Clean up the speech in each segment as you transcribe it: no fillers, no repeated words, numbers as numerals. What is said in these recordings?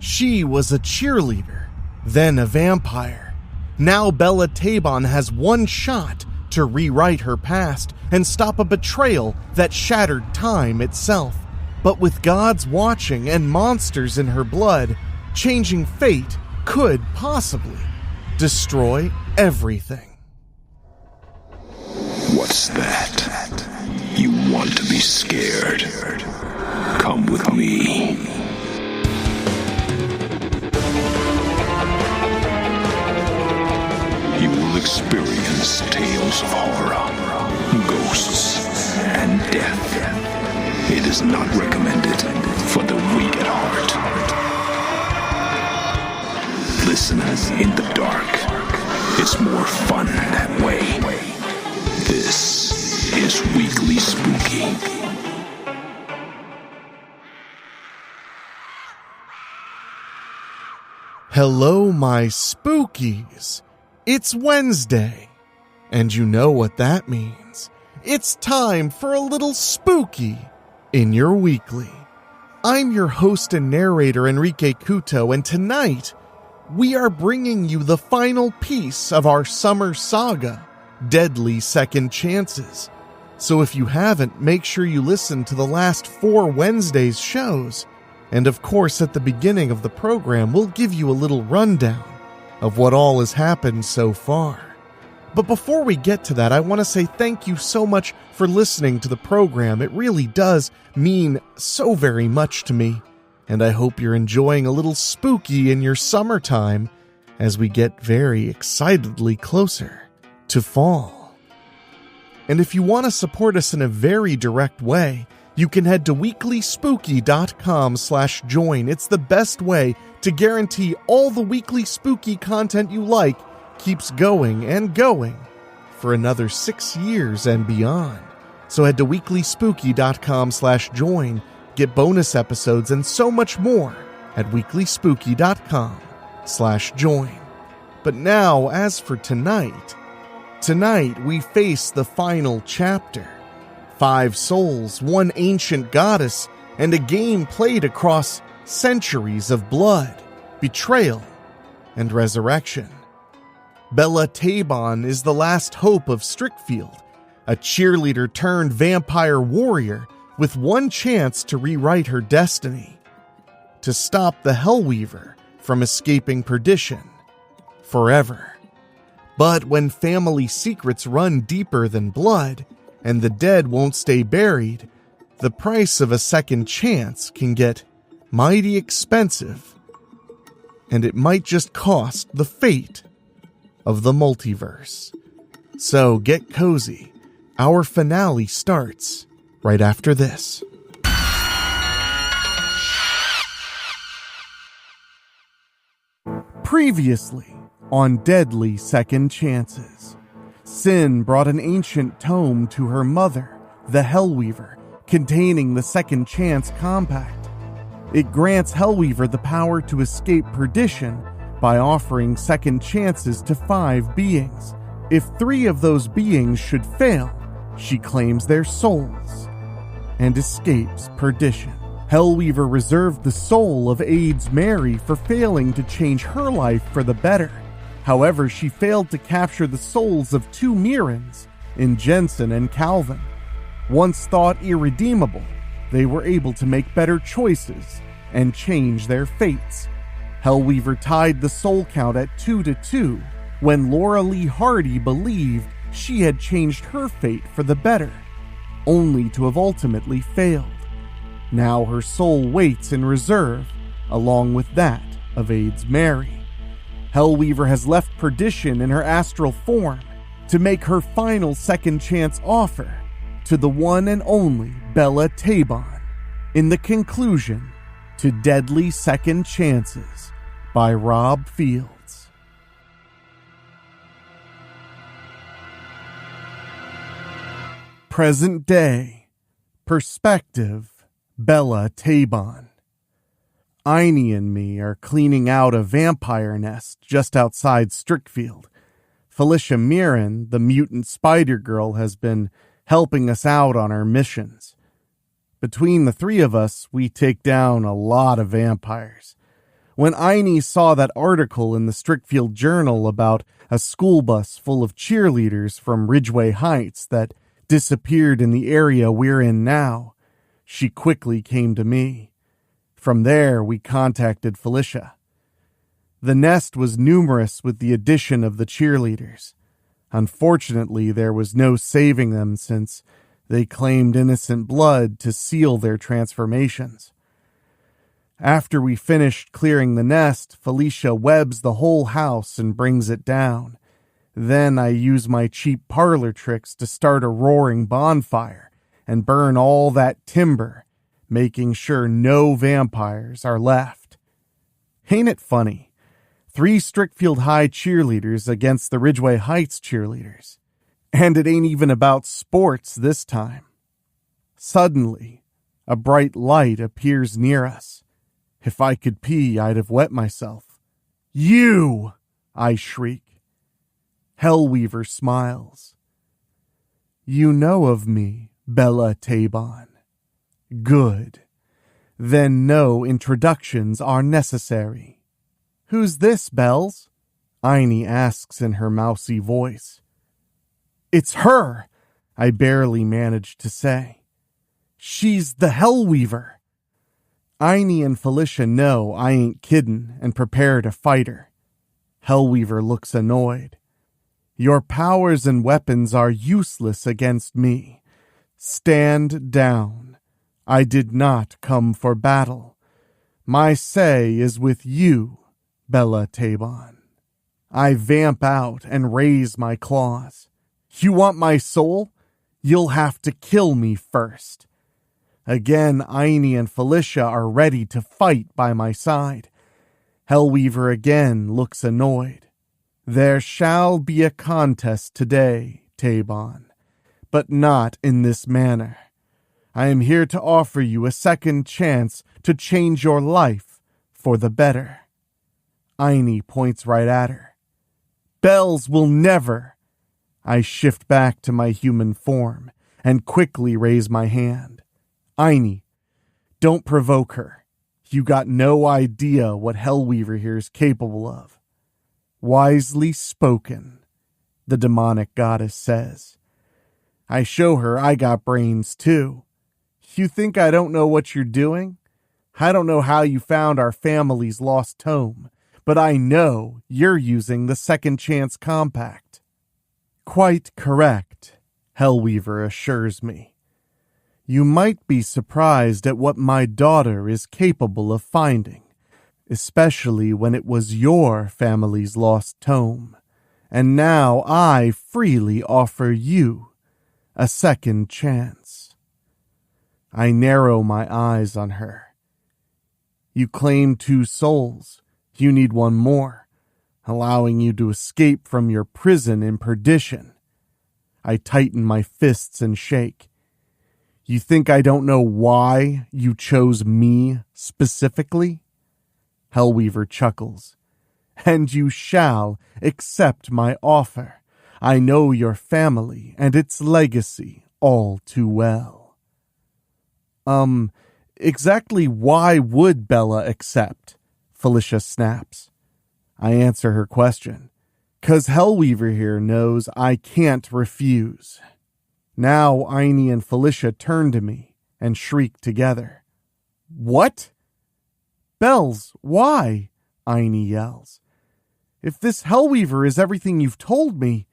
She was a cheerleader, then a vampire. Now Bella Taibon has one shot to rewrite her past and stop a betrayal that shattered time itself. But with gods watching and monsters in her blood, changing fate could possibly destroy everything. What's that? You want to be scared? Come with me. You will experience tales of horror, ghosts, and death. It is not recommended for the weak at heart. Listen in the dark. It's more fun that way. This is Weekly Spooky. Hello, my spookies. It's Wednesday, and you know what that means. It's time for a little spooky in your weekly. I'm your host and narrator, Enrique Couto, and tonight, we are bringing you the final piece of our summer saga, Deadly Second Chances. So if you haven't, make sure you listen to the last 4 Wednesdays' shows. And of course, at the beginning of the program, we'll give you a little rundown of what all has happened so far. But before we get to that, I want to say thank you so much for listening to the program. It really does mean so very much to me. And I hope you're enjoying a little spooky in your summertime as we get very excitedly closer to fall. And if you want to support us in a very direct way, you can head to weeklyspooky.com/join. It's the best way to guarantee all the weekly spooky content you like keeps going and going for another 6 years and beyond. So head to weeklyspooky.com/join. Get bonus episodes and so much more at weeklyspooky.com/join. But now, as for tonight we face the final chapter. 5 souls, 1 ancient goddess, and a game played across centuries of blood, betrayal, and resurrection. Bella Taibon is the last hope of Strickfield, a cheerleader turned vampire warrior with one chance to rewrite her destiny, to stop the Hellweaver from escaping Perdition forever. But when family secrets run deeper than blood, and the dead won't stay buried, the price of a second chance can get mighty expensive, and it might just cost the fate of the multiverse. So get cozy. Our finale starts right after this. Previously on Deadly Second Chances, Sin brought an ancient tome to her mother, the Hellweaver, containing the Second Chance Compact. It grants Hellweaver the power to escape Perdition by offering second chances to 5 beings. If 3 of those beings should fail, she claims their souls and escapes Perdition. Hellweaver reserved the soul of AIDS Mary for failing to change her life for the better. However, she failed to capture the souls of 2 Mirrans in Jensen and Calvin. Once thought irredeemable, they were able to make better choices and change their fates. Hellweaver tied the soul count at 2 to 2 when Laura Lee Hardy believed she had changed her fate for the better, only to have ultimately failed. Now her soul waits in reserve, along with that of AIDS Mary. Hellweaver has left Perdition in her astral form to make her final second chance offer to the one and only Bella Taibon in the conclusion to Deadly Second Chances by Rob Fields. Present day, perspective, Bella Taibon. Einie and me are cleaning out a vampire nest just outside Strickfield. Felicia Mirren, the mutant spider girl, has been helping us out on our missions. Between the 3 of us, we take down a lot of vampires. When Aini saw that article in the Strickfield Journal about a school bus full of cheerleaders from Ridgeway Heights that disappeared in the area we're in now, she quickly came to me. From there, we contacted Felicia. The nest was numerous with the addition of the cheerleaders. Unfortunately, there was no saving them since they claimed innocent blood to seal their transformations. After we finished clearing the nest, Felicia webs the whole house and brings it down. Then I use my cheap parlor tricks to start a roaring bonfire and burn all that timber, making sure no vampires are left. Ain't it funny? 3 Strickfield High cheerleaders against the Ridgeway Heights cheerleaders. And it ain't even about sports this time. Suddenly, a bright light appears near us. If I could pee, I'd have wet myself. "You!" I shriek. Hellweaver smiles. "You know of me, Bella Taibon. Good. Then no introductions are necessary." "Who's this, Bells?" Aini asks in her mousy voice. "It's her," I barely managed to say. "She's the Hellweaver." Aini and Felicia know I ain't kiddin' and prepare to fight her. Hellweaver looks annoyed. "Your powers and weapons are useless against me. Stand down. I did not come for battle. My say is with you, Bella Taibon." I vamp out and raise my claws. "You want my soul? You'll have to kill me first." Again, Aini and Felicia are ready to fight by my side. Hellweaver again looks annoyed. "There shall be a contest today, Taibon, but not in this manner. I am here to offer you a second chance to change your life for the better." Aini points right at her. "Bells will never." I shift back to my human form and quickly raise my hand. "Aini, don't provoke her. You got no idea what Hellweaver here is capable of." "Wisely spoken," the demonic goddess says. I show her I got brains too. "You think I don't know what you're doing? I don't know how you found our family's lost tome, but I know you're using the Second Chance Compact." "Quite correct," Hellweaver assures me. "You might be surprised at what my daughter is capable of finding, especially when it was your family's lost tome. And now I freely offer you a second chance." I narrow my eyes on her. "You claim 2 souls. You need 1 more, allowing you to escape from your prison in Perdition." I tighten my fists and shake. "You think I don't know why you chose me specifically?" Hellweaver chuckles. "And you shall accept my offer. I know your family and its legacy all too well." Exactly why would Bella accept?" Felicia snaps. I answer her question. "'Cause Hellweaver here knows I can't refuse." Now Aini and Felicia turn to me and shriek together. "What?" "Bells, why?" Aini yells. "If this Hellweaver is everything you've told me."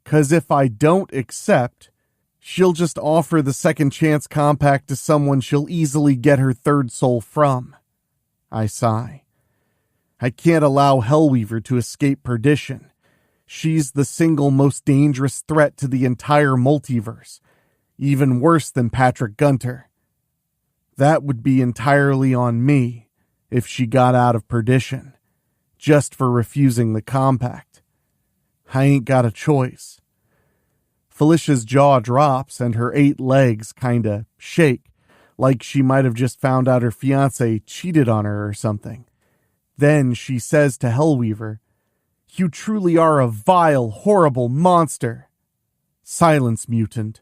"'Cause if I don't accept, she'll just offer the Second Chance Compact to someone she'll easily get her 3rd soul from." I sigh. "I can't allow Hellweaver to escape Perdition. She's the single most dangerous threat to the entire multiverse, even worse than Patrick Gunter. That would be entirely on me if she got out of Perdition, just for refusing the compact. I ain't got a choice." Felicia's jaw drops and her 8 legs kinda shake, like she might have just found out her fiancé cheated on her or something. Then she says to Hellweaver, "You truly are a vile, horrible monster." "Silence, mutant.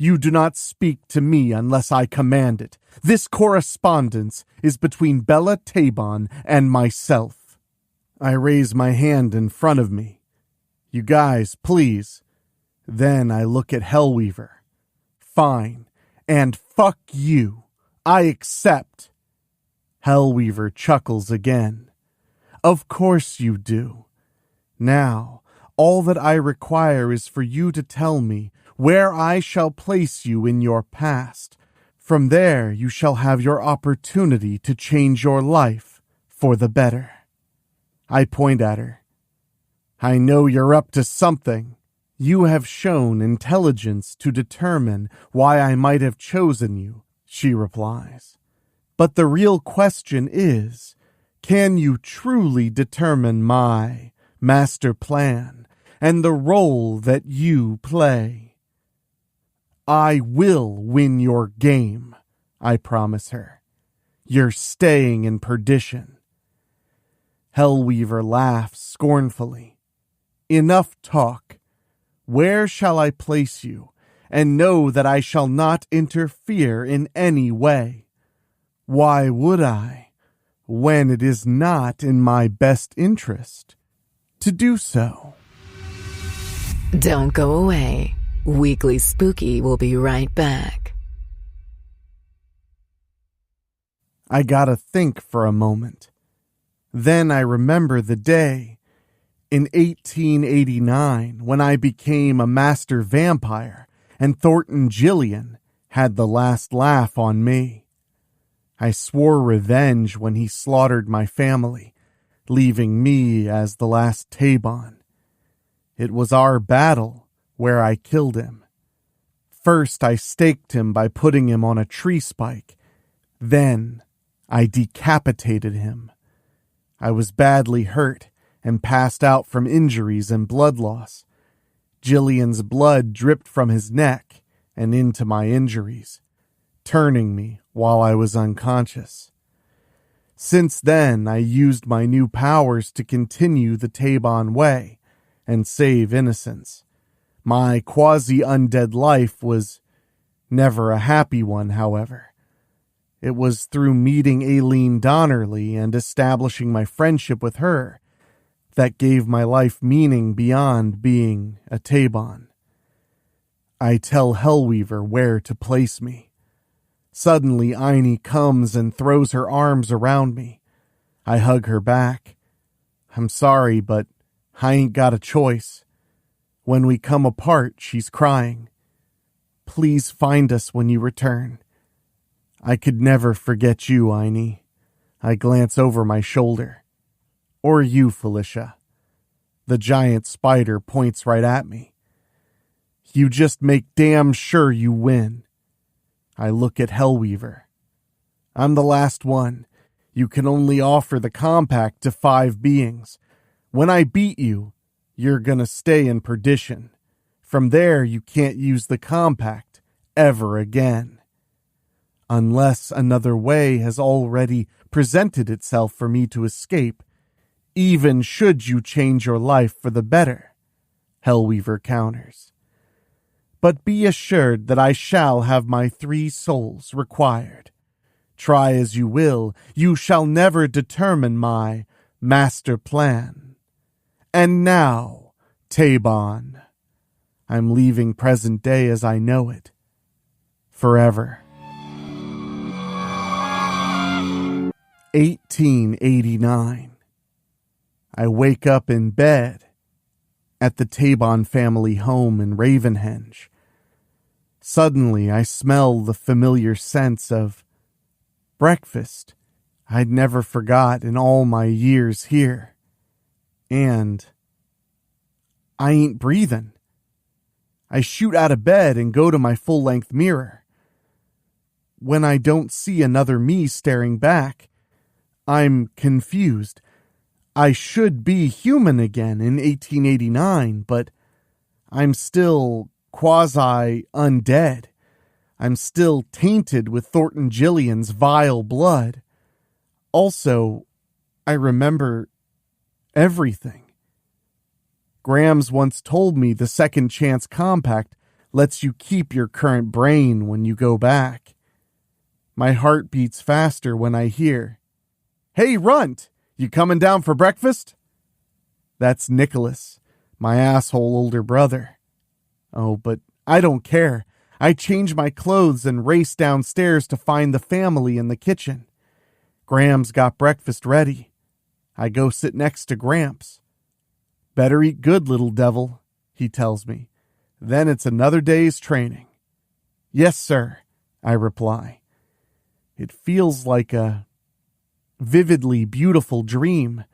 You do not speak to me unless I command it. This correspondence is between Bella Taibon and myself. I raise my hand in front of me. You guys, please. Then I look at Hellweaver. Fine. And fuck you. I accept. Hellweaver chuckles again. Of course you do. Now, all that I require is for you to tell me where I shall place you in your past. From there, you shall have your opportunity to change your life for the better. I point at her. I know you're up to something. You have shown intelligence to determine why I might have chosen you, she replies. But the real question is, can you truly determine my master plan and the role that you play? I will win your game, I promise her. You're staying in Perdition. Hellweaver laughs scornfully. Enough talk. Where shall I place you? And know that I shall not interfere in any way. Why would I, when it is not in my best interest to do so? Don't go away. Weekly Spooky will be right back. I gotta think for a moment. Then I remember the day in 1889 when I became a master vampire and Thornton Jillian had the last laugh on me. I swore revenge when he slaughtered my family, leaving me as the last Taibon. It was our battle where I killed him. First, I staked him by putting him on a tree spike. Then, I decapitated him. I was badly hurt and passed out from injuries and blood loss. Jillian's blood dripped from his neck and into my injuries, turning me while I was unconscious. Since then, I used my new powers to continue the Taibon way and save innocents. My quasi-undead life was never a happy one, however. It was through meeting Aileen Donnerly and establishing my friendship with her that gave my life meaning beyond being a Taibon. I tell Hellweaver where to place me. Suddenly, Aini comes and throws her arms around me. I hug her back. I'm sorry, but I ain't got a choice. When we come apart, she's crying. Please find us when you return. I could never forget you, Aini. I glance over my shoulder. Or you, Felicia. The giant spider points right at me. You just make damn sure you win. I look at Hellweaver. I'm the last one. You can only offer the compact to 5 beings. When I beat you, you're gonna stay in Perdition. From there, you can't use the compact ever again. Unless another way has already presented itself for me to escape, even should you change your life for the better, Hellweaver counters. But be assured that I shall have my 3 souls required. Try as you will, you shall never determine my master plan. And now, Taibon, I'm leaving present day as I know it, forever. 1889. I wake up in bed at the Taibon family home in Ravenhenge. Suddenly, I smell the familiar scents of breakfast I'd never forgot in all my years here. And I ain't breathing. I shoot out of bed and go to my full-length mirror. When I don't see another me staring back, I'm confused. I should be human again in 1889, but I'm still quasi-undead. I'm still tainted with Thornton Jillian's vile blood. Also, I remember everything. Grams once told me the second chance compact lets you keep your current brain when you go back. My heart beats faster when I hear, "Hey, Runt, you coming down for breakfast?" That's Nicholas, my asshole older brother. Oh, but I don't care. I change my clothes and race downstairs to find the family in the kitchen. Graham's got breakfast ready. I go sit next to Gramps. "Better eat good, little devil," he tells me. "Then it's another day's training." "Yes, sir," I reply. It feels like a vividly beautiful dream,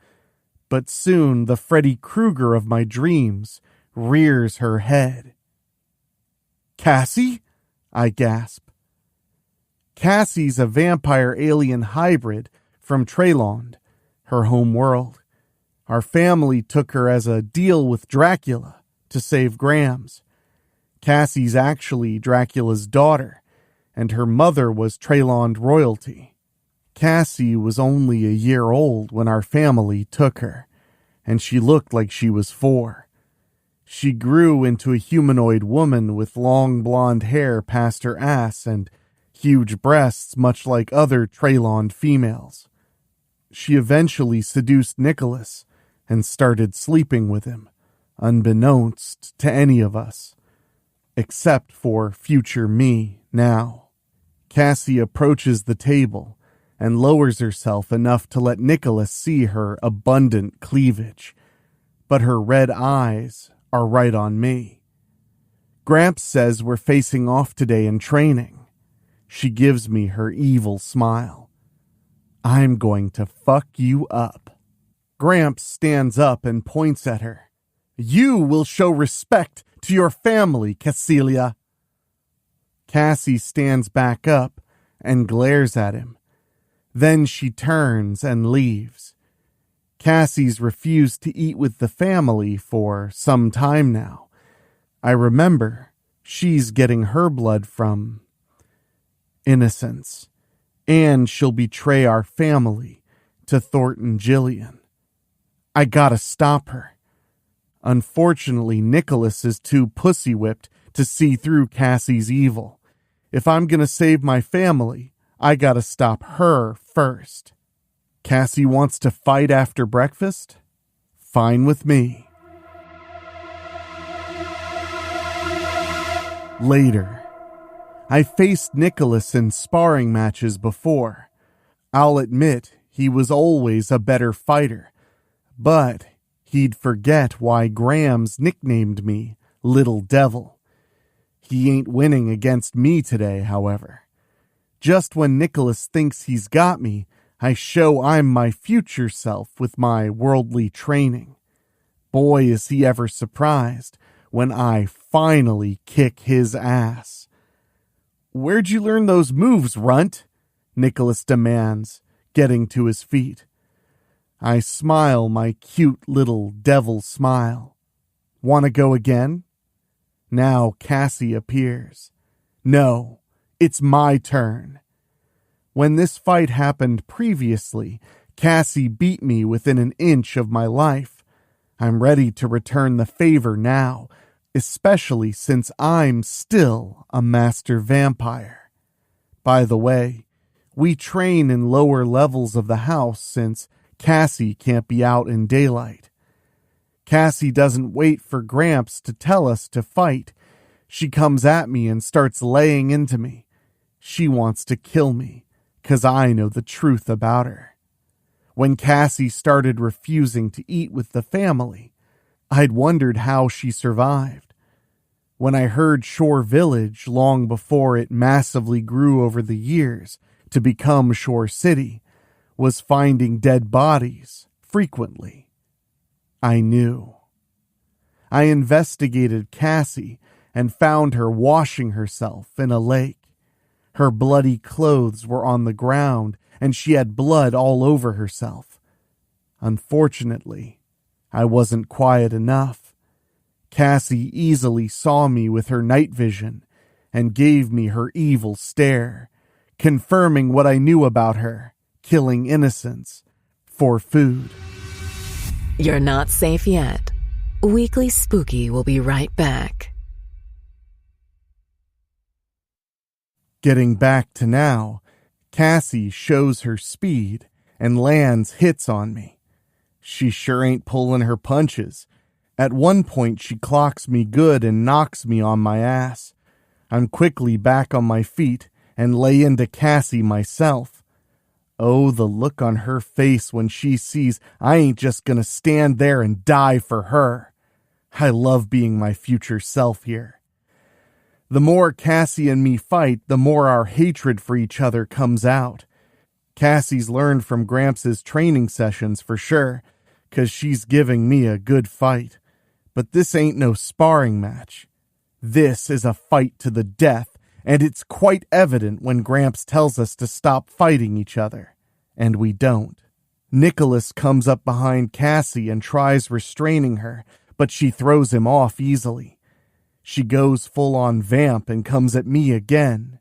but soon the Freddy Krueger of my dreams rears her head. "Cassie?" I gasp. Cassie's a vampire alien hybrid from Trailond, her home world. Our family took her as a deal with Dracula to save Grams. Cassie's actually Dracula's daughter, and her mother was Trailond royalty. Cassie was only a year old when our family took her, and she looked like she was 4. She grew into a humanoid woman with long blonde hair past her ass and huge breasts much like other Trailond females. She eventually seduced Nicholas and started sleeping with him, unbeknownst to any of us, except for future me now. Cassie approaches the table and lowers herself enough to let Nicholas see her abundant cleavage, but her red eyes are right on me. Gramps says we're facing off today in training. She gives me her evil smile. "I'm going to fuck you up." Gramps stands up and points at her. "You will show respect to your family, Cassilia." Cassie stands back up and glares at him. Then she turns and leaves. Cassie's refused to eat with the family for some time now. I remember she's getting her blood from innocence, and she'll betray our family to Thornton Jillian. I gotta stop her. Unfortunately, Nicholas is too pussy-whipped to see through Cassie's evil. If I'm gonna save my family, I gotta stop her first. Cassie wants to fight after breakfast? Fine with me. Later, I faced Nicholas in sparring matches before. I'll admit he was always a better fighter, but he'd forget why Grams nicknamed me Little Devil. He ain't winning against me today, however. Just when Nicholas thinks he's got me, I show I'm my future self with my worldly training. Boy, is he ever surprised when I finally kick his ass. "Where'd you learn those moves, Runt?" Nicholas demands, getting to his feet. I smile my cute little devil smile. "Wanna go again?" Now Cassie appears. "No, it's my turn." When this fight happened previously, Cassie beat me within an inch of my life. I'm ready to return the favor now, especially since I'm still a master vampire. By the way, we train in lower levels of the house since Cassie can't be out in daylight. Cassie doesn't wait for Gramps to tell us to fight. She comes at me and starts laying into me. She wants to kill me, 'cause I know the truth about her. When Cassie started refusing to eat with the family, I'd wondered how she survived. When I heard Shore Village long before it massively grew over the years to become Shore City, was finding dead bodies frequently. I knew. I investigated Cassie and found her washing herself in a lake. Her bloody clothes were on the ground, and she had blood all over herself. Unfortunately, I wasn't quiet enough. Cassie easily saw me with her night vision and gave me her evil stare, confirming what I knew about her, killing innocents for food. You're not safe yet. Weekly Spooky will be right back. Getting back to now, Cassie shows her speed and lands hits on me. She sure ain't pulling her punches. At one point, she clocks me good and knocks me on my ass. I'm quickly back on my feet and lay into Cassie myself. Oh, the look on her face when she sees I ain't just gonna stand there and die for her. I love being my future self here. The more Cassie and me fight, the more our hatred for each other comes out. Cassie's learned from Gramps' training sessions for sure, 'cause she's giving me a good fight. But this ain't no sparring match. This is a fight to the death, and it's quite evident when Gramps tells us to stop fighting each other, and we don't. Nicholas comes up behind Cassie and tries restraining her, but she throws him off easily. She goes full-on vamp and comes at me again.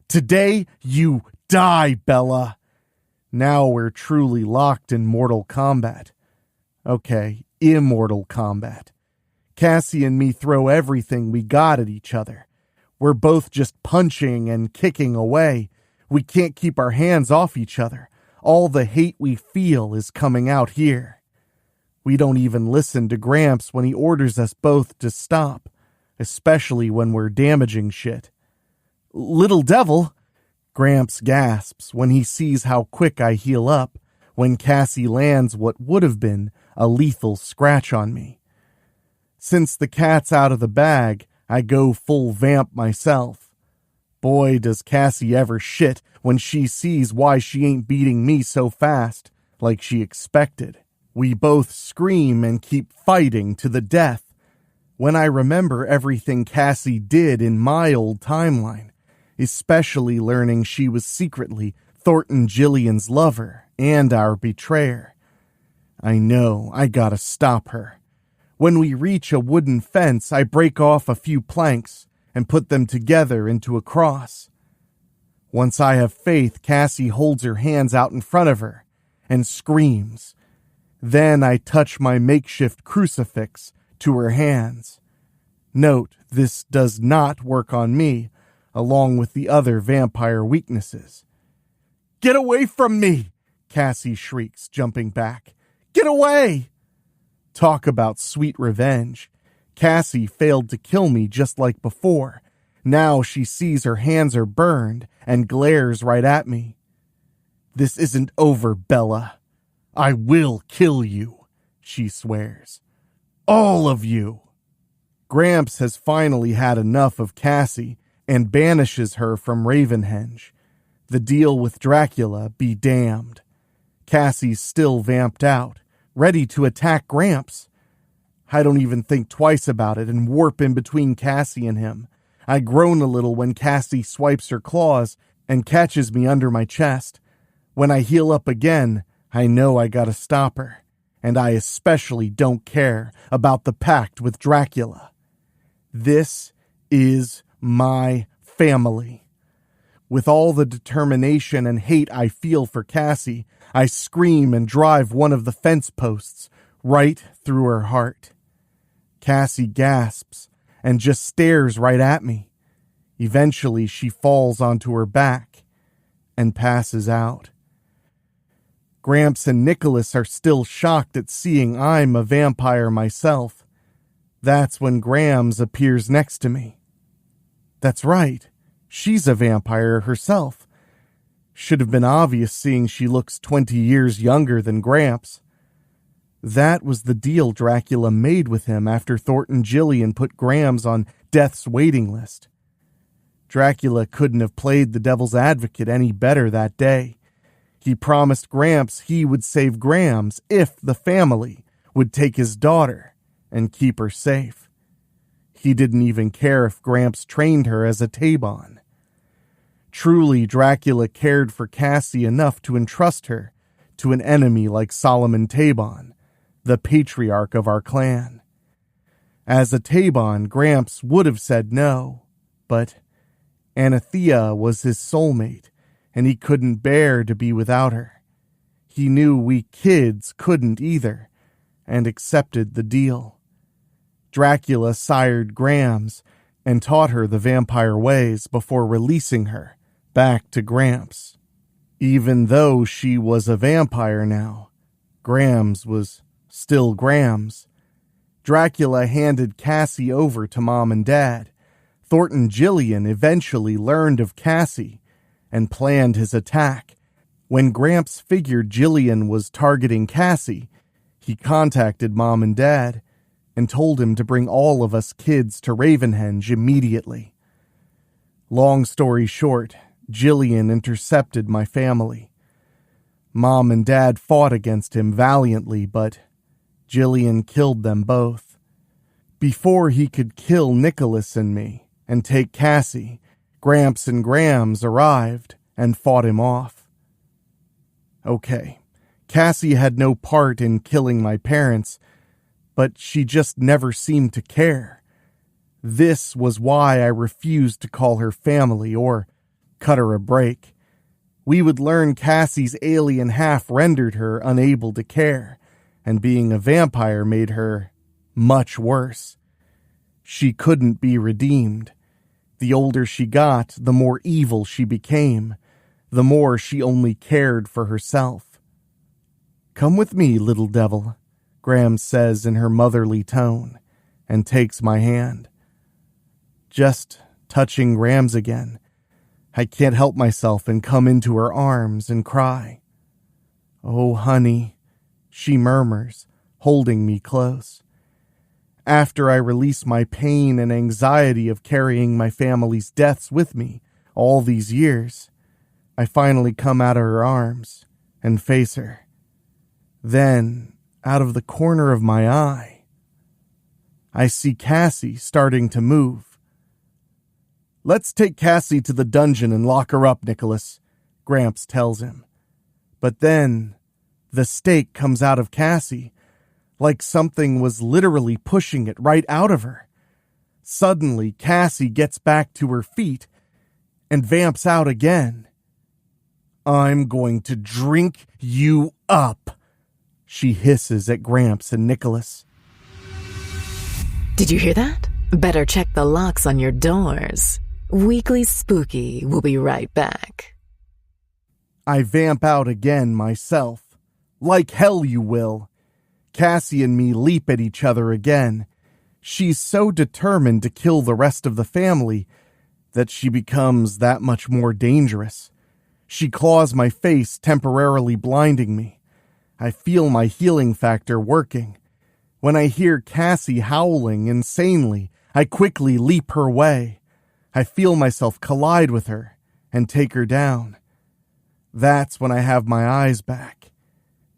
Today, you die, Bella. Now we're truly locked in mortal combat. Okay, immortal combat. Cassie and me throw everything we got at each other. We're both just punching and kicking away. We can't keep our hands off each other. All the hate we feel is coming out here. We don't even listen to Gramps when he orders us both to stop, especially when we're damaging shit. Little devil, Gramps gasps when he sees how quick I heal up when Cassie lands what would have been a lethal scratch on me. Since the cat's out of the bag, I go full vamp myself. Boy, does Cassie ever shit when she sees why she ain't beating me so fast, like she expected. We both scream and keep fighting to the death. When I remember everything Cassie did in my old timeline, especially learning she was secretly Thornton Jillian's lover and our betrayer, I know I gotta stop her. When we reach a wooden fence, I break off a few planks and put them together into a cross. Once I have faith, Cassie holds her hands out in front of her and screams. Then I touch my makeshift crucifix to her hands. Note, this does not work on me, along with the other vampire weaknesses. Get away from me! Cassie shrieks, jumping back. Get away! Talk about sweet revenge. Cassie failed to kill me just like before. Now she sees her hands are burned and glares right at me. This isn't over, Bella. I will kill you, she swears. All of you. Gramps has finally had enough of Cassie and banishes her from Ravenhenge. The deal with Dracula be damned. Cassie's still vamped out, ready to attack Gramps. I don't even think twice about it and warp in between Cassie and him. I groan a little when Cassie swipes her claws and catches me under my chest. When I heal up again, I know I gotta stop her, and I especially don't care about the pact with Dracula. This is my family. With all the determination and hate I feel for Cassie, I scream and drive one of the fence posts right through her heart. Cassie gasps and just stares right at me. Eventually, she falls onto her back and passes out. Gramps and Nicholas are still shocked at seeing I'm a vampire myself. That's when Grams appears next to me. That's right, she's a vampire herself. Should have been obvious seeing she looks 20 years younger than Gramps. That was the deal Dracula made with him after Thornton Jillian put Grams on death's waiting list. Dracula couldn't have played the devil's advocate any better that day. He promised Gramps he would save Grams if the family would take his daughter and keep her safe. He didn't even care if Gramps trained her as a Taibon. Truly, Dracula cared for Cassie enough to entrust her to an enemy like Solomon Taibon, the patriarch of our clan. As a Taibon, Gramps would have said no, but Anathea was his soulmate, and he couldn't bear to be without her. He knew we kids couldn't either, and accepted the deal. Dracula sired Grams, and taught her the vampire ways before releasing her back to Gramps. Even though she was a vampire now, Grams was still Grams. Dracula handed Cassie over to Mom and Dad. Thornton Jillian eventually learned of Cassie and planned his attack. When Gramps figured Jillian was targeting Cassie, he contacted Mom and Dad and told him to bring all of us kids to Ravenhenge immediately. Long story short, Jillian intercepted my family. Mom and Dad fought against him valiantly, but Jillian killed them both. Before he could kill Nicholas and me and take Cassie, Gramps and Grams arrived and fought him off. Okay, Cassie had no part in killing my parents, but she just never seemed to care. This was why I refused to call her family or cut her a break. We would learn Cassie's alien half rendered her unable to care, and being a vampire made her much worse. She couldn't be redeemed. The older she got, the more evil she became, the more she only cared for herself. "Come with me, little devil," Grams says in her motherly tone, and takes my hand. Just touching Grams again, I can't help myself and come into her arms and cry. "Oh, honey," she murmurs, holding me close. After I release my pain and anxiety of carrying my family's deaths with me all these years, I finally come out of her arms and face her. Then, out of the corner of my eye, I see Cassie starting to move. "Let's take Cassie to the dungeon and lock her up, Nicholas," Gramps tells him. But then, the stake comes out of Cassie, like something was literally pushing it right out of her. Suddenly, Cassie gets back to her feet and vamps out again. "I'm going to drink you up," she hisses at Gramps and Nicholas. Did you hear that? Better check the locks on your doors. Weekly Spooky will be right back. I vamp out again myself. "Like hell you will." Cassie and me leap at each other again. She's so determined to kill the rest of the family that she becomes that much more dangerous. She claws my face, temporarily blinding me. I feel my healing factor working. When I hear Cassie howling insanely, I quickly leap her way. I feel myself collide with her and take her down. That's when I have my eyes back.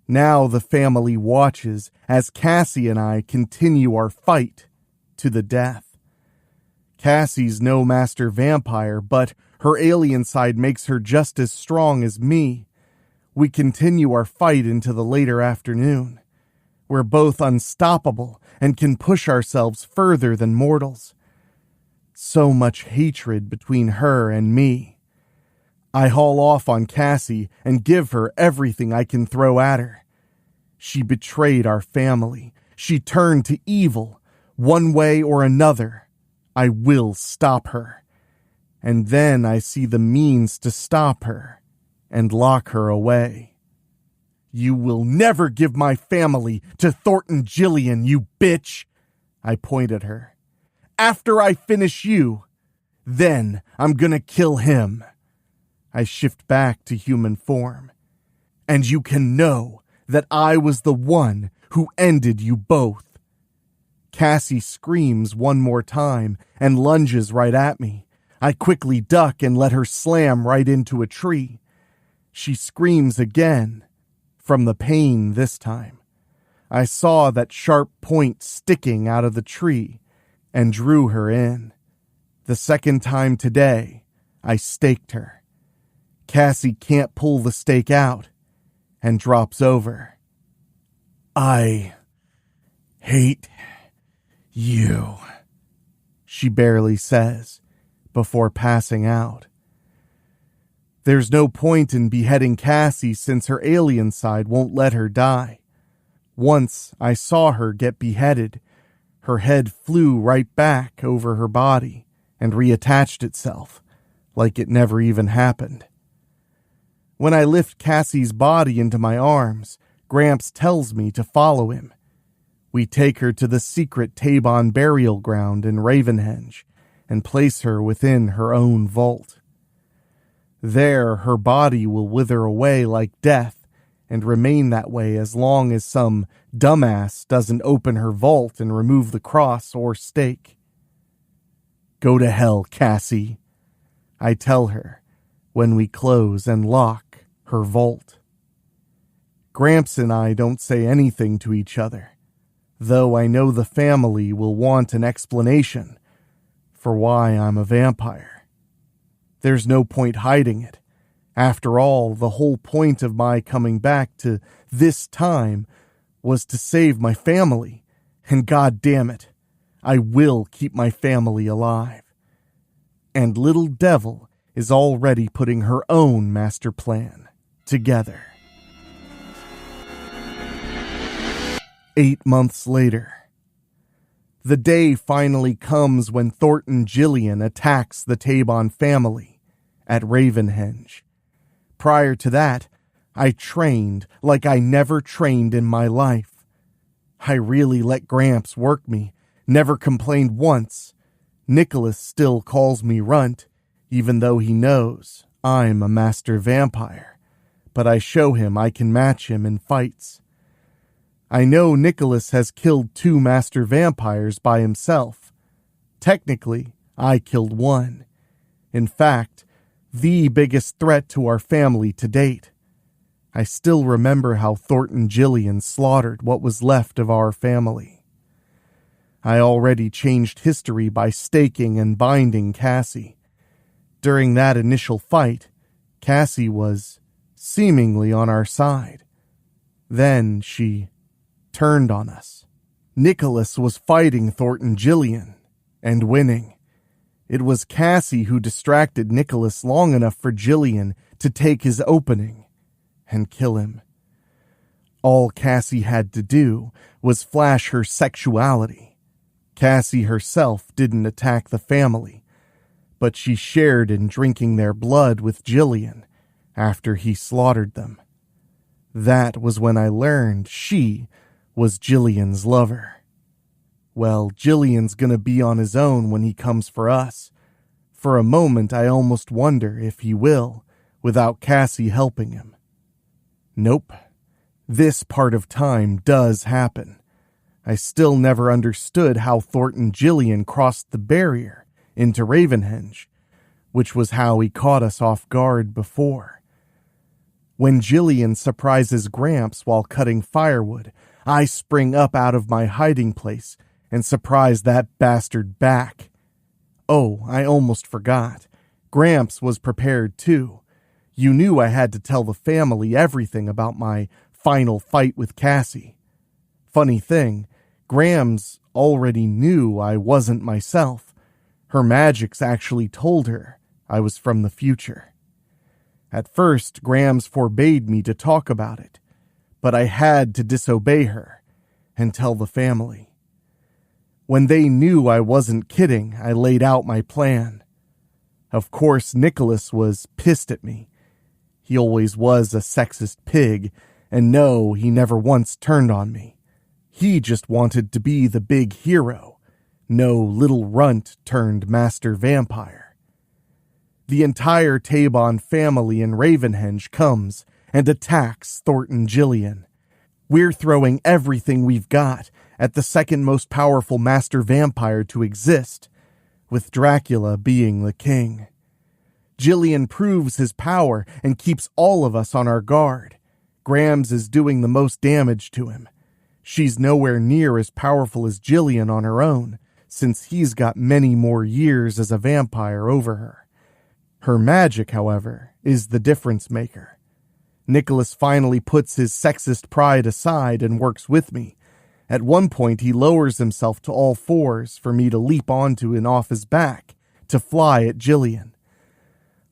Now the family watches as Cassie and I continue our fight to the death. Cassie's no master vampire, but her alien side makes her just as strong as me. We continue our fight into the later afternoon. We're both unstoppable and can push ourselves further than mortals. So much hatred between her and me. I haul off on Cassie and give her everything I can throw at her. She betrayed our family. She turned to evil. One way or another, I will stop her. And then I see the means to stop her and lock her away. "You will never give my family to Thornton Jillian, you bitch!" I point at her. "After I finish you, then I'm gonna kill him." I shift back to human form. "And you can know that I was the one who ended you both." Cassie screams one more time and lunges right at me. I quickly duck and let her slam right into a tree. She screams again, from the pain this time. I saw that sharp point sticking out of the tree and drew her in. The second time today, I staked her. Cassie can't pull the stake out and drops over. "I hate you," she barely says before passing out. There's no point in beheading Cassie since her alien side won't let her die. Once I saw her get beheaded, her head flew right back over her body, and reattached itself, like it never even happened. When I lift Cassie's body into my arms, Gramps tells me to follow him. We take her to the secret Taibon burial ground in Ravenhenge and place her within her own vault. There, her body will wither away like death and remain that way as long as some dumbass doesn't open her vault and remove the cross or stake. Go to hell, Cassie, I tell her when we close and lock her vault. Gramps and I don't say anything to each other, though I know the family will want an explanation for why I'm a vampire. There's no point hiding it. After all, the whole point of my coming back to this time was to save my family, and God damn it, I will keep my family alive. And Little Devil is already putting her own master plan together. 8 months later. The day finally comes when Thornton Jillian attacks the Taibon family at Ravenhenge. Prior to that, I trained like I never trained in my life. I really let Gramps work me, never complained once. Nicholas still calls me Runt, even though he knows I'm a master vampire, but I show him I can match him in fights. I know Nicholas has killed 2 master vampires by himself. Technically, I killed 1. In fact, the biggest threat to our family to date. I still remember how Thornton Jillian slaughtered what was left of our family. I already changed history by staking and binding Cassie. During that initial fight, Cassie was seemingly on our side. Then she turned on us. Nicholas was fighting Thornton Jillian and winning. It was Cassie who distracted Nicholas long enough for Jillian to take his opening and kill him. All Cassie had to do was flash her sexuality. Cassie herself didn't attack the family, but she shared in drinking their blood with Jillian after he slaughtered them. That was when I learned she was Jillian's lover. Well, Jillian's gonna be on his own when he comes for us. For a moment, I almost wonder if he will, without Cassie helping him. Nope. This part of time does happen. I still never understood how Thornton Jillian crossed the barrier into Ravenhenge, which was how he caught us off guard before. When Jillian surprises Gramps while cutting firewood, I spring up out of my hiding place and surprise that bastard back. Oh, I almost forgot. Gramps was prepared too. You knew I had to tell the family everything about my final fight with Cassie. Funny thing, Grams already knew I wasn't myself. Her magics actually told her I was from the future. At first, Grams forbade me to talk about it, but I had to disobey her and tell the family. When they knew I wasn't kidding, I laid out my plan. Of course, Nicholas was pissed at me. He always was a sexist pig, and no, he never once turned on me. He just wanted to be the big hero, no little runt turned master vampire. The entire Taibon family in Ravenhenge comes and attacks Thornton Jillian. We're throwing everything we've got at the second most powerful master vampire to exist, with Dracula being the king. Jillian proves his power and keeps all of us on our guard. Grams is doing the most damage to him. She's nowhere near as powerful as Jillian on her own, since he's got many more years as a vampire over her. Her magic, however, is the difference maker. Nicholas finally puts his sexist pride aside and works with me. At one point, he lowers himself to all fours for me to leap onto and off his back to fly at Jillian.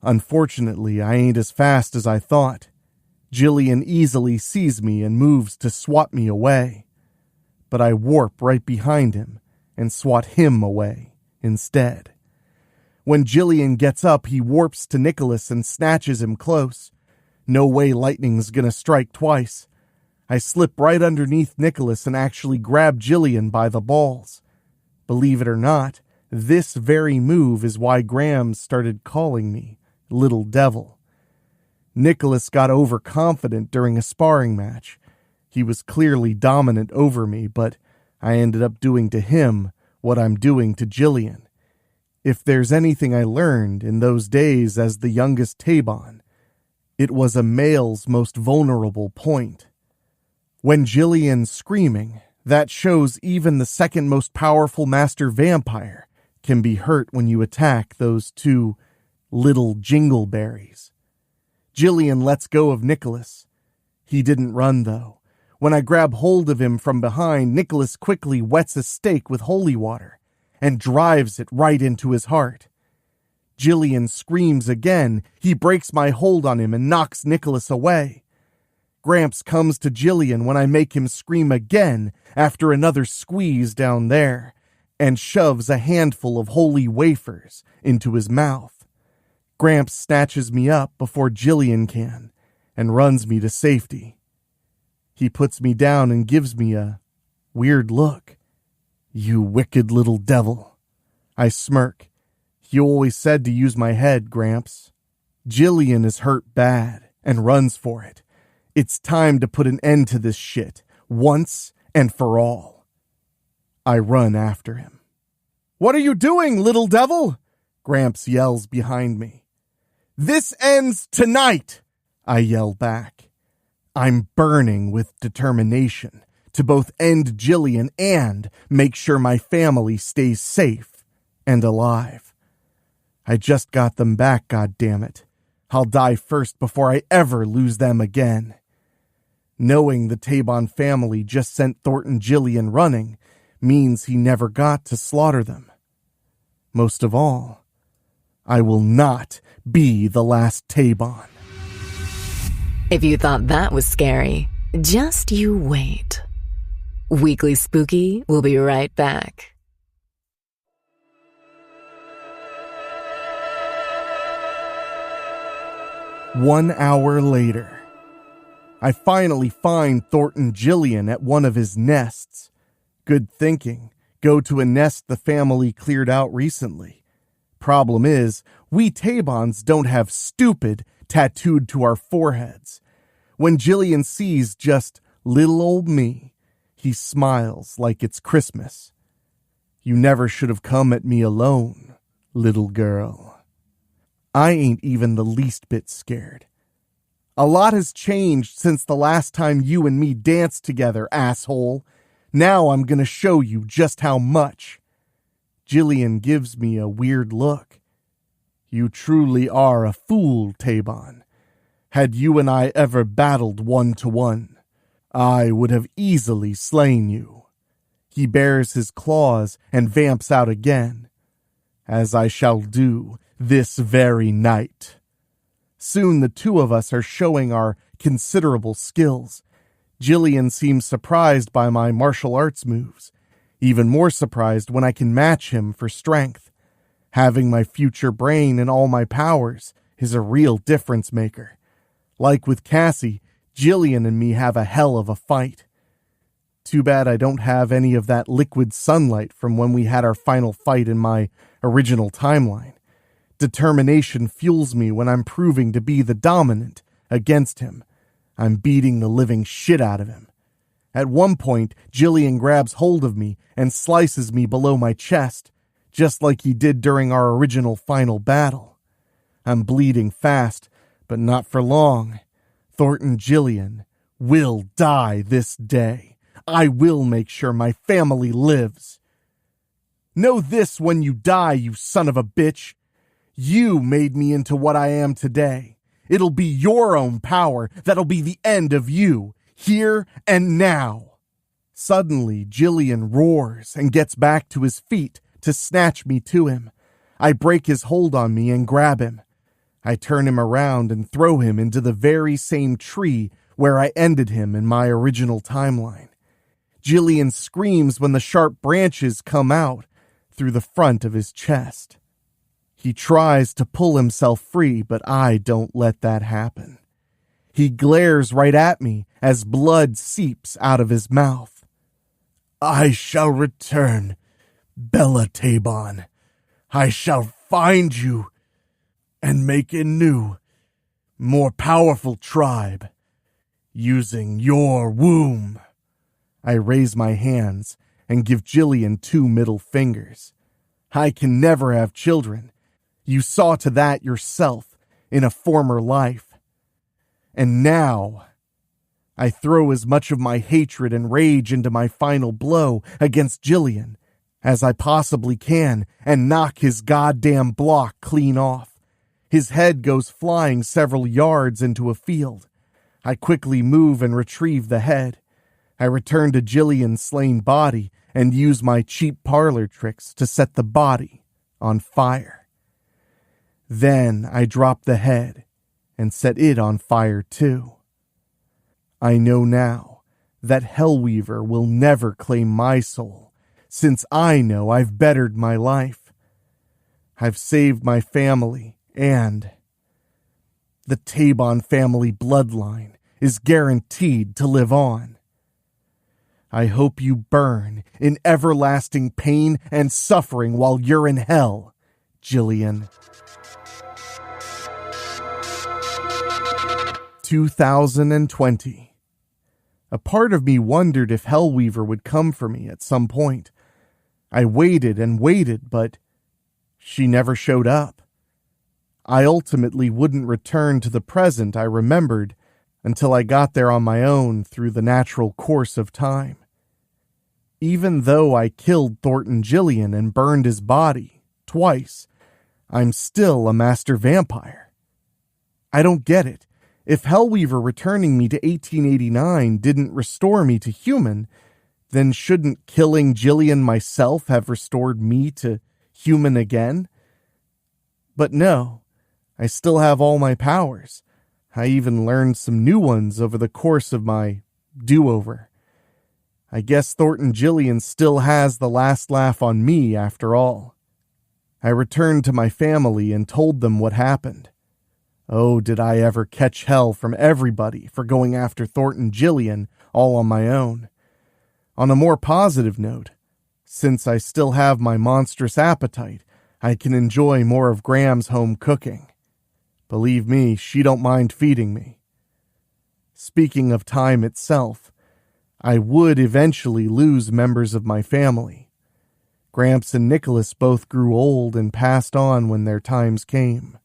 Unfortunately, I ain't as fast as I thought. Jillian easily sees me and moves to swat me away. But I warp right behind him and swat him away instead. When Jillian gets up, he warps to Nicholas and snatches him close. No way lightning's gonna strike twice. I slip right underneath Nicholas and actually grab Jillian by the balls. Believe it or not, this very move is why Graham started calling me Little Devil. Nicholas got overconfident during a sparring match. He was clearly dominant over me, but I ended up doing to him what I'm doing to Jillian. If there's anything I learned in those days as the youngest Taibon, it was a male's most vulnerable point. When Jillian's screaming, that shows even the second most powerful master vampire can be hurt when you attack those two little jingleberries. Jillian lets go of Nicholas. He didn't run, though. When I grab hold of him from behind, Nicholas quickly wets a stake with holy water and drives it right into his heart. Jillian screams again. He breaks my hold on him and knocks Nicholas away. Gramps comes to Jillian when I make him scream again after another squeeze down there and shoves a handful of holy wafers into his mouth. Gramps snatches me up before Jillian can and runs me to safety. He puts me down and gives me a weird look. "You wicked little devil." I smirk. "You always said to use my head, Gramps." Jillian is hurt bad and runs for it. It's time to put an end to this shit, once and for all. I run after him. "What are you doing, little devil?" Gramps yells behind me. "This ends tonight," I yell back. I'm burning with determination to both end Jillian and make sure my family stays safe and alive. I just got them back, goddammit. I'll die first before I ever lose them again. Knowing the Taibon family just sent Thornton Jillian running means he never got to slaughter them. Most of all, I will not be the last Taibon. If you thought that was scary, just you wait. Weekly Spooky will be right back. One hour later, I finally find Thornton Jillian at one of his nests. Good thinking. Go to a nest the family cleared out recently. Problem is, we Taibons don't have stupid tattooed to our foreheads. When Jillian sees just little old me, he smiles like it's Christmas. "You never should have come at me alone, little girl." I ain't even the least bit scared. A lot has changed since the last time you and me danced together, asshole. Now I'm gonna show you just how much. Jillian gives me a weird look. "You truly are a fool, Taibon. Had you and I ever battled 1-to-1, I would have easily slain you." He bares his claws and vamps out again. "As I shall do this very night." Soon the two of us are showing our considerable skills. Jillian seems surprised by my martial arts moves, even more surprised when I can match him for strength. Having my future brain and all my powers is a real difference maker. Like with Cassie, Jillian and me have a hell of a fight. Too bad I don't have any of that liquid sunlight from when we had our final fight in my original timeline. Determination fuels me when I'm proving to be the dominant against him. I'm beating the living shit out of him. At one point, Jillian grabs hold of me and slices me below my chest, just like he did during our original final battle. I'm bleeding fast, but not for long. Thornton Jillian will die this day. I will make sure my family lives. Know this when you die, you son of a bitch. You made me into what I am today. It'll be your own power that'll be the end of you, here and now. Suddenly, Jillian roars and gets back to his feet to snatch me to him. I break his hold on me and grab him. I turn him around and throw him into the very same tree where I ended him in my original timeline. Jillian screams when the sharp branches come out through the front of his chest. He tries to pull himself free, but I don't let that happen. He glares right at me as blood seeps out of his mouth. I shall return, Bella Taibon. I shall find you and make a new, more powerful tribe using your womb. I raise my hands and give Jillian 2 middle fingers. I can never have children. You saw to that yourself in a former life. And now, I throw as much of my hatred and rage into my final blow against Jillian as I possibly can and knock his goddamn block clean off. His head goes flying several yards into a field. I quickly move and retrieve the head. I return to Jillian's slain body and use my cheap parlor tricks to set the body on fire. Then I drop the head and set it on fire too. I know now that Hellweaver will never claim my soul, since I know I've bettered my life. I've saved my family, and the Taibon family bloodline is guaranteed to live on. I hope you burn in everlasting pain and suffering while you're in hell, Jillian. 2020. A part of me wondered if Hellweaver would come for me at some point. I waited and waited, but she never showed up. I ultimately wouldn't return to the present I remembered until I got there on my own through the natural course of time. Even though I killed Thornton Jillian and burned his body twice, I'm still a master vampire. I don't get it. If Hellweaver returning me to 1889 didn't restore me to human, then shouldn't killing Jillian myself have restored me to human again? But no, I still have all my powers. I even learned some new ones over the course of my do-over. I guess Thornton Jillian still has the last laugh on me after all. I returned to my family and told them what happened. Oh, did I ever catch hell from everybody for going after Thornton Jillian all on my own. On a more positive note, since I still have my monstrous appetite, I can enjoy more of Graham's home cooking. Believe me, she don't mind feeding me. Speaking of time itself, I would eventually lose members of my family. Gramps and Nicholas both grew old and passed on when their times came.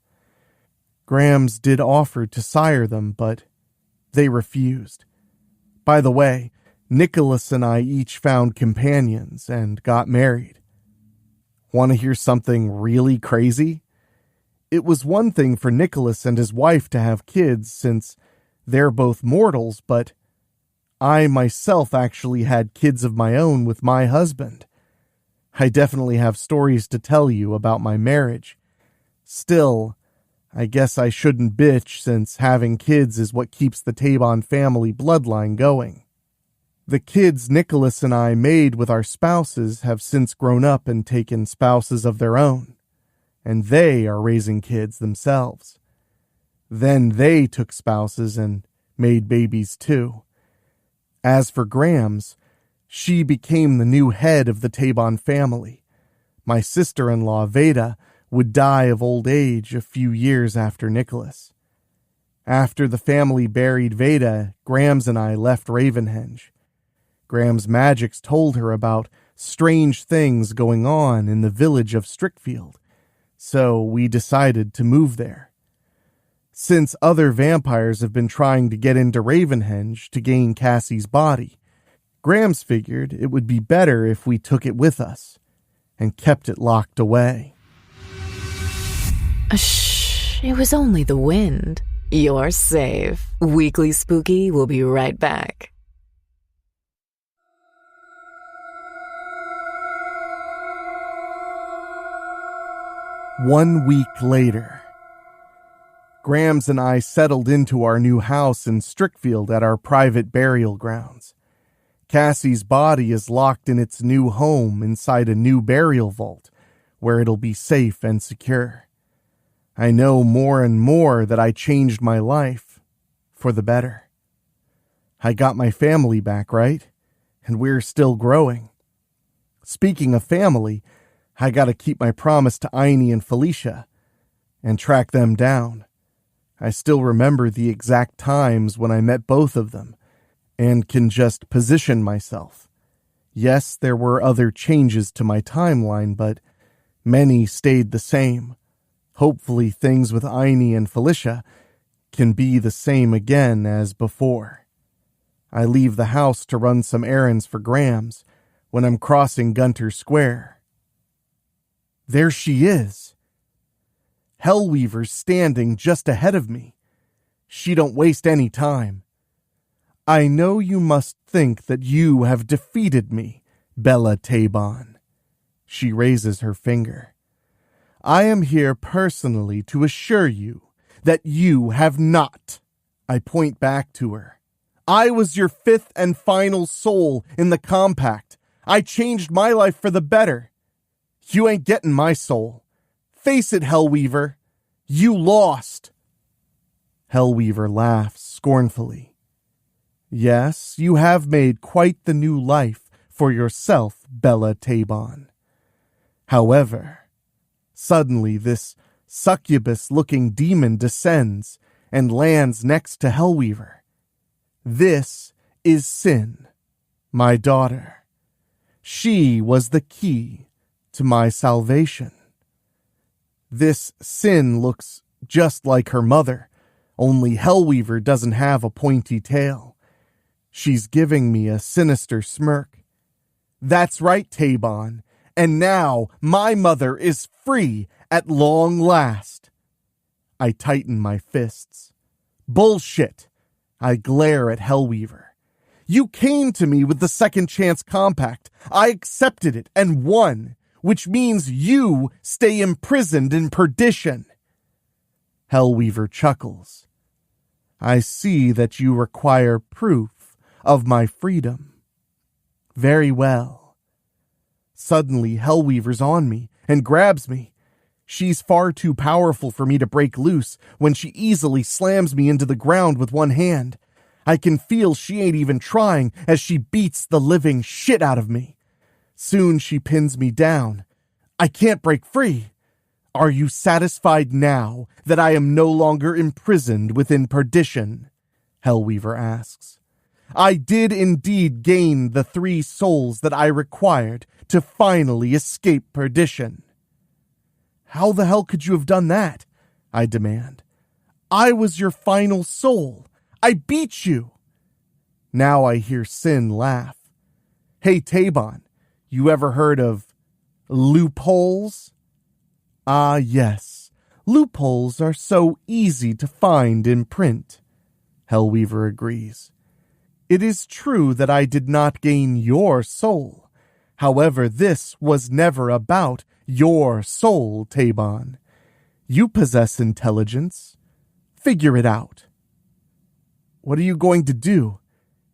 Grams did offer to sire them, but they refused. By the way, Nicholas and I each found companions and got married. Want to hear something really crazy? It was one thing for Nicholas and his wife to have kids since they're both mortals, but I myself actually had kids of my own with my husband. I definitely have stories to tell you about my marriage. Still, I guess I shouldn't bitch since having kids is what keeps the Taibon family bloodline going. The kids Nicholas and I made with our spouses have since grown up and taken spouses of their own, and they are raising kids themselves. Then they took spouses and made babies too. As for Grams, she became the new head of the Taibon family. My sister-in-law, Veda, would die of old age a few years after Nicholas. After the family buried Veda, Grams and I left Ravenhenge. Graham's magics told her about strange things going on in the village of Strickfield, so we decided to move there. Since other vampires have been trying to get into Ravenhenge to gain Cassie's body, Grams figured it would be better if we took it with us and kept it locked away. Shh, it was only the wind. You're safe. Weekly Spooky will be right back. One week later, Grams and I settled into our new house in Strickfield at our private burial grounds. Cassie's body is locked in its new home inside a new burial vault, where it'll be safe and secure. I know more and more that I changed my life for the better. I got my family back, right? And we're still growing. Speaking of family, I gotta keep my promise to Aini and Felicia and track them down. I still remember the exact times when I met both of them and can just position myself. Yes, there were other changes to my timeline, but many stayed the same. Hopefully things with Aini and Felicia can be the same again as before. I leave the house to run some errands for Grams when I'm crossing Gunter Square. There she is. Hellweaver's standing just ahead of me. She don't waste any time. I know you must think that you have defeated me, Bella Taibon. She raises her finger. I am here personally to assure you that you have not. I point back to her. I was your fifth and final soul in the compact. I changed my life for the better. You ain't getting my soul. Face it, Hellweaver. You lost. Hellweaver laughs scornfully. Yes, you have made quite the new life for yourself, Bella Taibon. However, suddenly this succubus-looking demon descends and lands next to Hellweaver. This is Sin, my daughter. She was the key to my salvation. This Sin looks just like her mother, only Hellweaver doesn't have a pointy tail. She's giving me a sinister smirk. That's right, Taibon, and now my mother is free at long last. I tighten my fists. Bullshit! I glare at Hellweaver. You came to me with the second chance compact. I accepted it and won, which means you stay imprisoned in Perdition. Hellweaver chuckles. I see that you require proof of my freedom. Very well. Suddenly, Hellweaver's on me and grabs me. She's far too powerful for me to break loose when she easily slams me into the ground with one hand. I can feel she ain't even trying as she beats the living shit out of me. Soon she pins me down. I can't break free. Are you satisfied now that I am no longer imprisoned within Perdition? Hellweaver asks. I did indeed gain the 3 souls that I required to finally escape Perdition. How the hell could you have done that? I demand. I was your final soul. I beat you. Now I hear Sin laugh. Hey, Taibon, you ever heard of loopholes? Ah, yes. Loopholes are so easy to find in print. Hellweaver agrees. It is true that I did not gain your soul. However, this was never about your soul, Taibon. You possess intelligence. Figure it out. What are you going to do?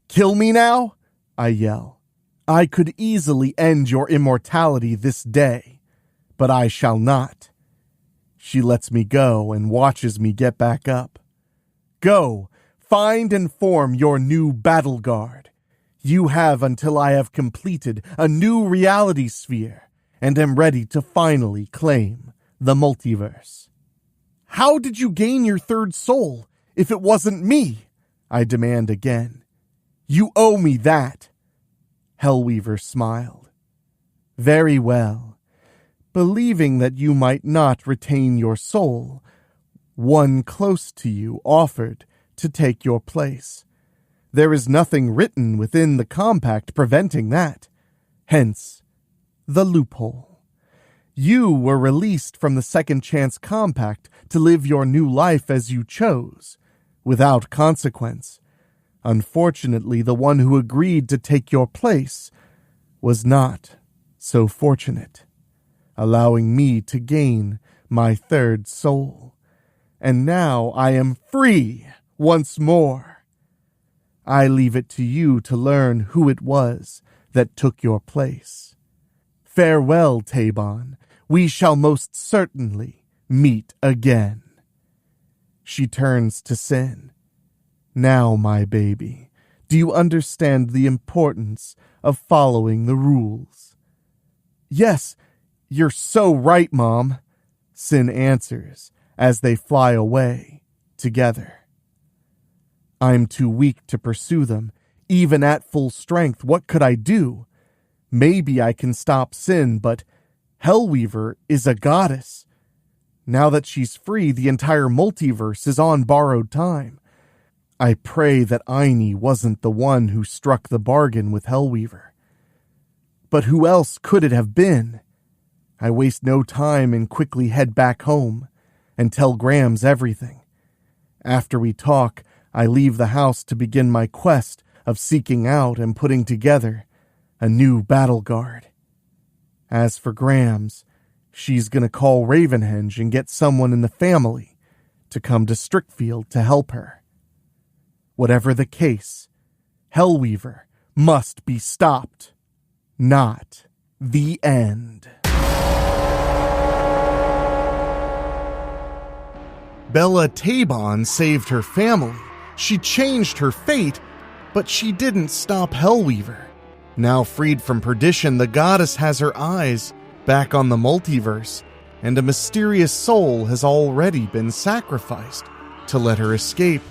Kill me now? I yell. I could easily end your immortality this day, but I shall not. She lets me go and watches me get back up. Go, find and form your new battle guard. You have until I have completed a new reality sphere and am ready to finally claim the multiverse. How did you gain your 3rd soul if it wasn't me? I demand again. You owe me that. Hellweaver smiled. Very well. Believing that you might not retain your soul, one close to you offered to take your place. There is nothing written within the compact preventing that. Hence, the loophole. You were released from the second chance compact to live your new life as you chose, without consequence. Unfortunately, the one who agreed to take your place was not so fortunate, allowing me to gain my 3rd soul. And now I am free once more. I leave it to you to learn who it was that took your place. Farewell, Taibon. We shall most certainly meet again. She turns to Sin. Now, my baby, do you understand the importance of following the rules? Yes, you're so right, Mom, Sin answers as they fly away together. I'm too weak to pursue them. Even at full strength, what could I do? Maybe I can stop Sin, but Hellweaver is a goddess. Now that she's free, the entire multiverse is on borrowed time. I pray that Aini wasn't the one who struck the bargain with Hellweaver. But who else could it have been? I waste no time and quickly head back home and tell Grams everything. After we talk, I leave the house to begin my quest of seeking out and putting together a new battle guard. As for Grams, she's gonna call Ravenhenge and get someone in the family to come to Strickfield to help her. Whatever the case, Hellweaver must be stopped. Not the end. Bella Taibon saved her family. She changed her fate, but she didn't stop Hellweaver. Now freed from Perdition, the goddess has her eyes back on the multiverse, and a mysterious soul has already been sacrificed to let her escape.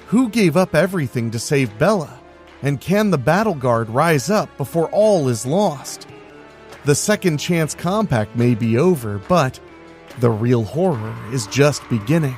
Who gave up everything to save Bella? And can the battle guard rise up before all is lost? The second chance compact may be over, but the real horror is just beginning.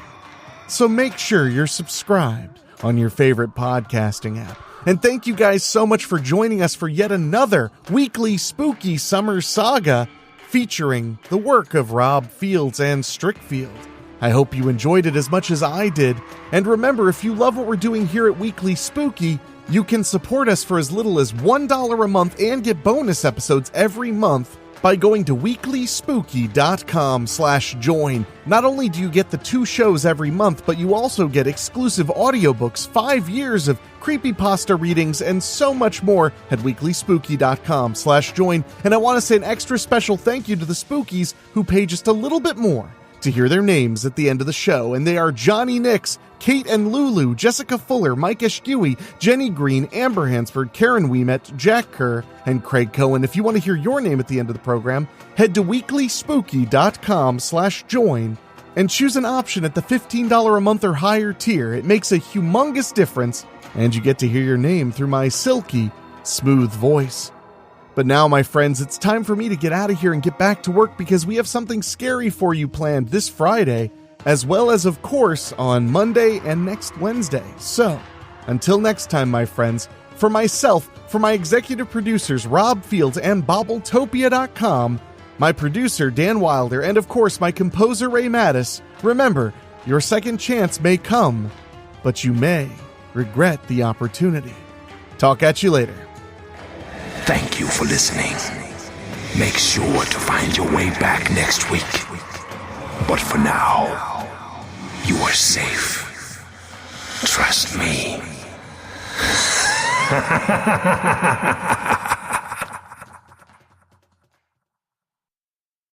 So make sure you're subscribed on your favorite podcasting app. And thank you guys so much for joining us for yet another weekly spooky summer saga featuring the work of Rob Fields and Strickfield. I hope you enjoyed it as much as I did. And remember, if you love what we're doing here at Weekly Spooky, you can support us for as little as $1 a month and get bonus episodes every month by going to weeklyspooky.com/join. Not only do you get the 2 shows every month, but you also get exclusive audiobooks, 5 years of creepypasta readings, and so much more at weeklyspooky.com/join. And I want to say an extra special thank you to the Spookies who pay just a little bit more to hear their names at the end of the show, and they are Johnny Nix, Kate and Lulu, Jessica Fuller, Mike Eshkui, Jenny Green, Amber Hansford, Karen Weemet, Jack Kerr, and Craig Cohen. If you want to hear your name at the end of the program, head to weeklyspooky.com/join and choose an option at the $15 a month or higher tier. It makes a humongous difference, and you get to hear your name through my silky, smooth voice. But now, my friends, it's time for me to get out of here and get back to work because we have something scary for you planned this Friday, as well as, of course, on Monday and next Wednesday. So, until next time, my friends, for myself, for my executive producers, Rob Fields and Bobbletopia.com, my producer, Dan Wilder, and of course, my composer, Ray Mattis, remember, your second chance may come, but you may regret the opportunity. Talk at you later. Thank you for listening. Make sure to find your way back next week. But for now, you are safe. Trust me.